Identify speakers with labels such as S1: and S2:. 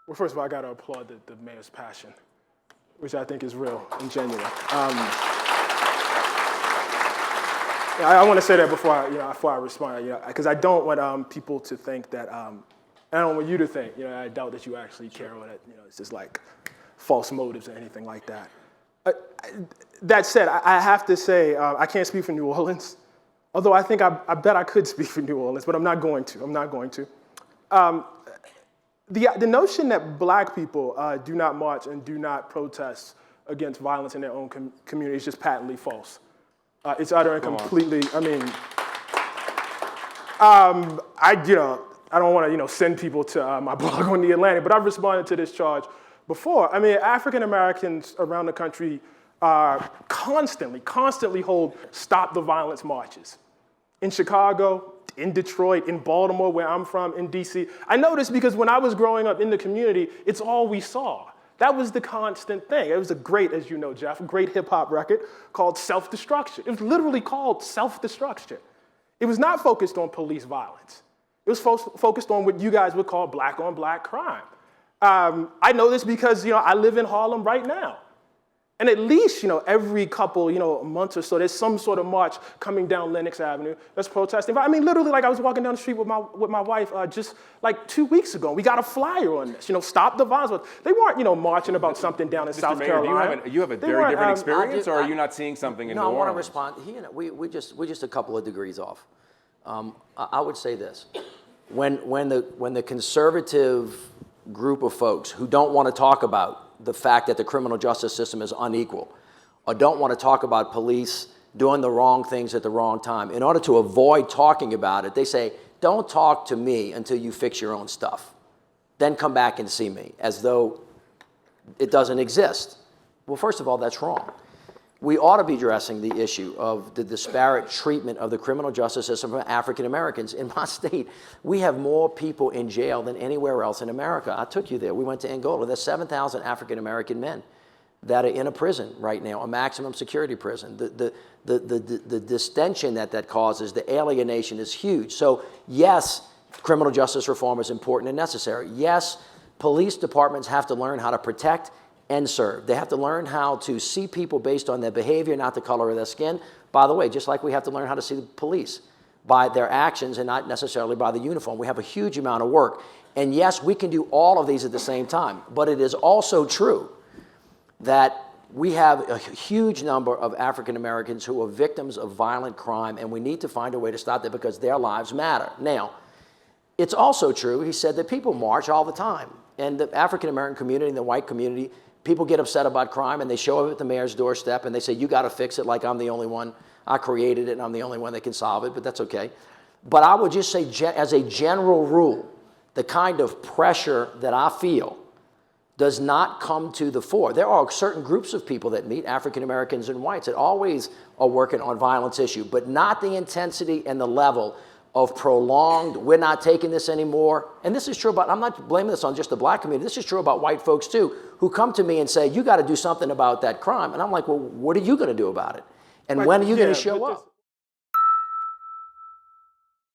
S1: Well, first of all, I got to applaud the mayor's passion, which I think is real and genuine. I want to say that before I respond, because I don't want people to think that, and I don't want you to think, I doubt that you actually care, or that it's just like false motives or anything like that. That said, I have to say I can't speak for New Orleans, although I think I bet I could speak for New Orleans, but I'm not going to. The notion that black people do not march and do not protest against violence in their own community is just patently false. It's utter and completely, I don't want to, send people to my blog on The Atlantic, but I've responded to this charge before. African Americans around the country constantly hold Stop the Violence marches. In Chicago, in Detroit, in Baltimore, where I'm from, in DC. I know this because when I was growing up in the community, it's all we saw. That was the constant thing. It was a great, as you know, Jeff, great hip hop record called Self-Destruction. It was literally called Self-Destruction. It was not focused on police violence. It was focused on what you guys would call black on black crime. I know this because, I live in Harlem right now. And at least, every couple, months or so, there's some sort of march coming down Lenox Avenue that's protesting. Literally, I was walking down the street with my wife just 2 weeks ago. We got a flyer on this, Stop the Violence. They weren't, marching about something down in South Carolina.
S2: Do you have a very different experience, or are you not seeing something in New Orleans?
S3: No, I want to respond. We're just a couple of degrees off. I would say this: when the conservative group of folks who don't want to talk about the fact that the criminal justice system is unequal, or don't want to talk about police doing the wrong things at the wrong time, in order to avoid talking about it, they say, don't talk to me until you fix your own stuff. Then come back and see me, as though it doesn't exist. Well, first of all, that's wrong. We ought to be addressing the issue of the disparate treatment of the criminal justice system for African Americans. In my state, we have more people in jail than anywhere else in America. I took you there. We went to Angola. There's 7,000 African American men that are in a prison right now, a maximum security prison. The distension that causes, the alienation is huge. So yes, criminal justice reform is important and necessary. Yes, police departments have to learn how to protect and serve. They have to learn how to see people based on their behavior, not the color of their skin. By the way, just like we have to learn how to see the police by their actions and not necessarily by the uniform. We have a huge amount of work. And yes, we can do all of these at the same time. But it is also true that we have a huge number of African Americans who are victims of violent crime, and we need to find a way to stop that because their lives matter. Now, it's also true, he said, that people march all the time. And the African American community and the white community, people get upset about crime and they show up at the mayor's doorstep and they say, you got to fix it, like I'm the only one. I created it and I'm the only one that can solve it, but that's okay. But I would just say, as a general rule, the kind of pressure that I feel does not come to the fore. There are certain groups of people that meet, African Americans and whites, that always are working on violence issue, but not the intensity and the level of prolonged, we're not taking this anymore. And this is true about, I'm not blaming this on just the black community, this is true about white folks too, who come to me and say, you got to do something about that crime. And I'm like, well, what are you going to do about it? And when are you going to show up?